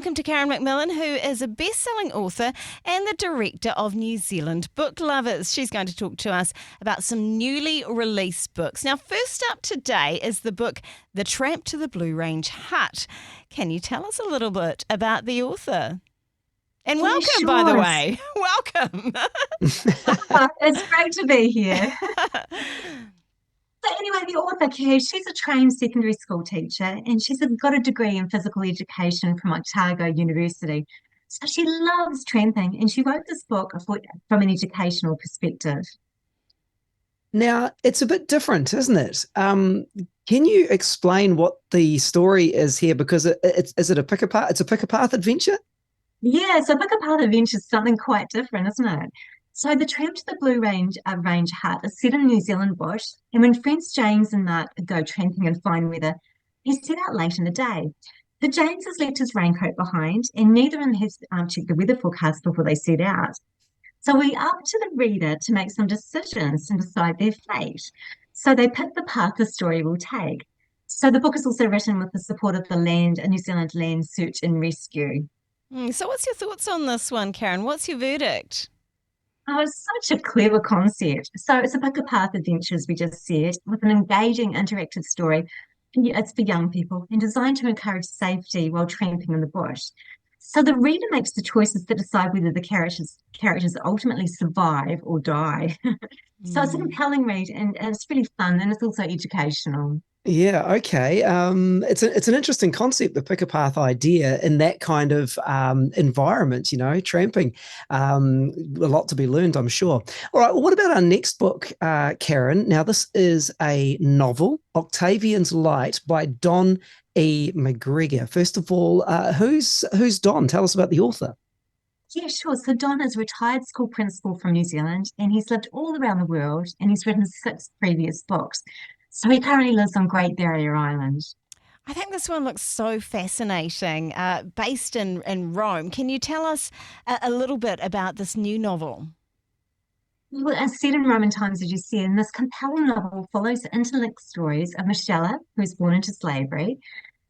welcome to Karen McMillan, who is a best-selling author and the Director of New Zealand Booklovers. She's going to talk to us about some newly released books. Now, first up today is the book, The Tramp to the Blue Range Hut. Can you tell us a little bit about the author? And welcome, Sure. by the way. Welcome. It's great to be here. So anyway, the author, Kay, she's a trained secondary school teacher and she's got a degree in physical education from Otago University. So she loves tramping and she wrote this book from an educational perspective. Now, it's a bit different, isn't it? Can you explain what the story is here? Because is it a pick a path? It's a pick a path adventure? Yeah, so Pick a Path Adventure is something quite different, isn't it? So the Tramp to the Blue Range Hut is set in New Zealand bush, and when friends James and Mark go tramping in fine weather, he set out late in the day. But James has left his raincoat behind, and neither of them has checked the weather forecast before they set out. So we up to the reader to make some decisions and decide their fate. So they pick the path the story will take. So the book is also written with the support of the New Zealand Land Search and Rescue. So what's your thoughts on this one, Karen? What's your verdict? Oh, it's such a clever concept. So it's a pick a path adventure, as we just said, with an engaging interactive story. It's for young people and designed to encourage safety while tramping in the bush. So the reader makes the choices that decide whether the characters ultimately survive or die. So it's a compelling read and it's really fun and it's also educational. Yeah, okay. It's an interesting concept, the pick a path idea in that kind of environment, tramping. A lot to be learned, I'm sure. All right, well, what about our next book, Karen? Now, this is a novel, Octavian's Light by Don E. McGregor. First of all, who's Don? Tell us about the author. Yeah, sure. So Don is a retired school principal from New Zealand and he's lived all around the world and he's written 6 previous books. So he currently lives on Great Barrier Island. I think this one looks so fascinating, based in Rome. Can you tell us a little bit about this new novel? Well, as set in Roman times, as you see, and this compelling novel follows the interlinked stories of Michelle, who was born into slavery,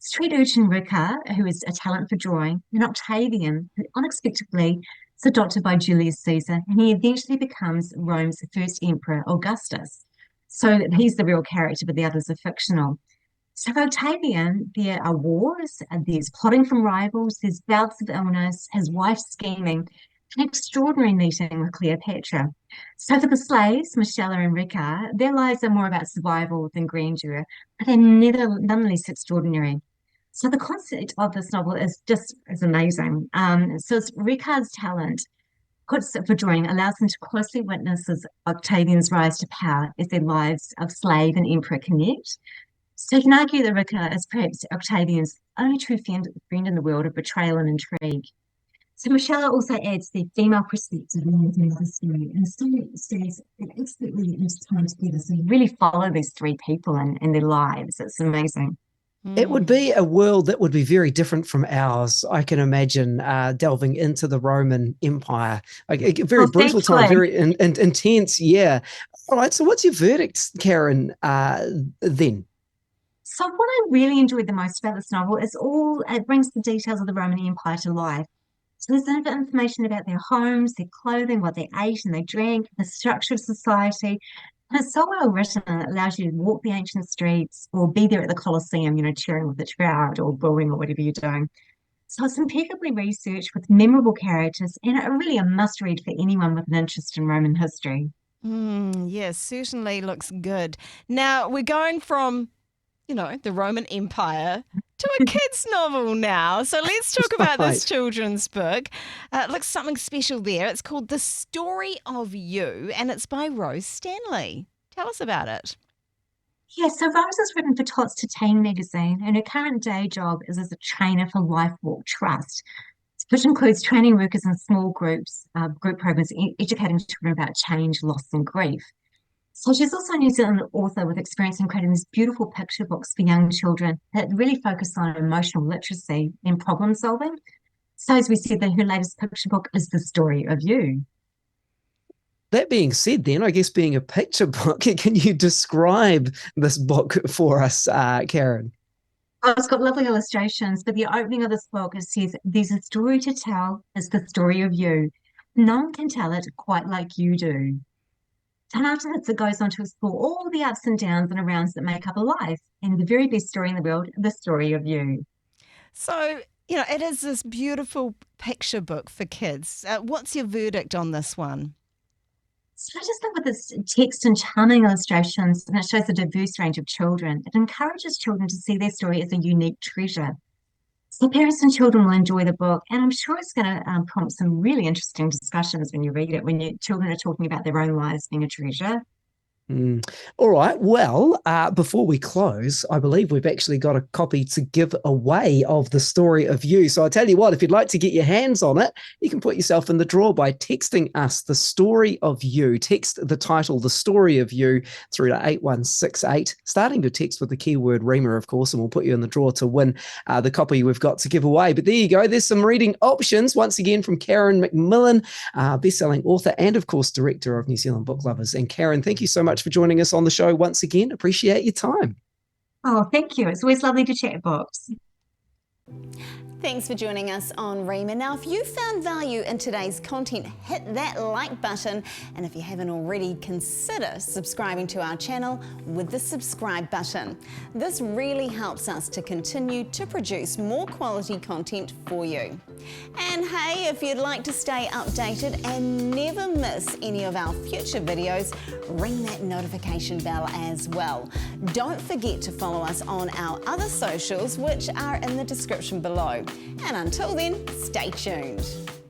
street urchin Rika, who is a talent for drawing, and Octavian, who unexpectedly is adopted by Julius Caesar, and he eventually becomes Rome's first emperor, Augustus. So he's the real character, but the others are fictional. So for Octavian, there are wars, and there's plotting from rivals, there's bouts of illness, his wife scheming, an extraordinary meeting with Cleopatra. So for the slaves, Michelle and Rika, their lives are more about survival than grandeur, but they're nonetheless extraordinary. So the concept of this novel is amazing. So it's Rika's talent for drawing allows them to closely witness Octavian's rise to power as their lives of slave and emperor connect. So you can argue that Rika is perhaps Octavian's only true friend in the world of betrayal and intrigue. So Michelle also adds the female perspective in the story, and the story stays expertly intertwined together. So you really follow these 3 people and their lives. It's amazing. It would be a world that would be very different from ours, I can imagine, delving into the Roman Empire. A very brutal time, very intense, yeah. All right, so what's your verdict, Karen, then? So what I really enjoyed the most about this novel is it brings the details of the Roman Empire to life. So there's information about their homes, their clothing, what they ate and they drank, the structure of society. And it's so well written and it allows you to walk the ancient streets or be there at the Colosseum, cheering with the crowd or booing or whatever you're doing. So it's impeccably researched with memorable characters and really a must read for anyone with an interest in Roman history. Yes, certainly looks good. Now we're going from the Roman Empire to a kid's novel now. So let's talk about this children's book. It looks something special there. It's called The Story of You, and it's by Rose Stanley. Tell us about it. Yeah, so Rose has written for Tots to Teen magazine, and her current day job is as a trainer for LifeWalk Trust, which includes training workers in small groups, group programs, educating children about change, loss, and grief. So she's also a New Zealand author with experience in creating these beautiful picture books for young children that really focus on emotional literacy and problem solving. So as we said, her latest picture book is The Story of You. That being said, then, I guess being a picture book, can you describe this book for us, Karen? Oh, it's got lovely illustrations, but the opening of this book, it says, "There's a story to tell, it's the story of you. No one can tell it quite like you do." And after this, it goes on to explore all the ups and downs and arounds that make up a life. And the very best story in the world, the story of you. So, it is this beautiful picture book for kids. What's your verdict on this one? So I just think with this text and charming illustrations, and it shows a diverse range of children, it encourages children to see their story as a unique treasure. So parents and children will enjoy the book, and I'm sure it's going to prompt some really interesting discussions when you read it, when your children are talking about their own lives being a treasure. All right. Well, before we close, I believe we've actually got a copy to give away of The Story of You. So I tell you what, if you'd like to get your hands on it, you can put yourself in the draw by texting us The Story of You. Text the title, The Story of You, through to 8168, starting your text with the keyword Rhema, of course, and we'll put you in the draw to win the copy we've got to give away. But there you go. There's some reading options, once again, from Karen McMillan, best-selling author and, of course, Director of New Zealand Booklovers. And Karen, thank you so much for joining us on the show once again. Appreciate your time. Oh, thank you. It's always lovely to chat books. Thanks for joining us on Rhema. Now, if you found value in today's content, hit that like button. And if you haven't already, consider subscribing to our channel with the subscribe button. This really helps us to continue to produce more quality content for you. And hey, if you'd like to stay updated and never miss any of our future videos, ring that notification bell as well. Don't forget to follow us on our other socials, which are in the description below. And until then, stay tuned.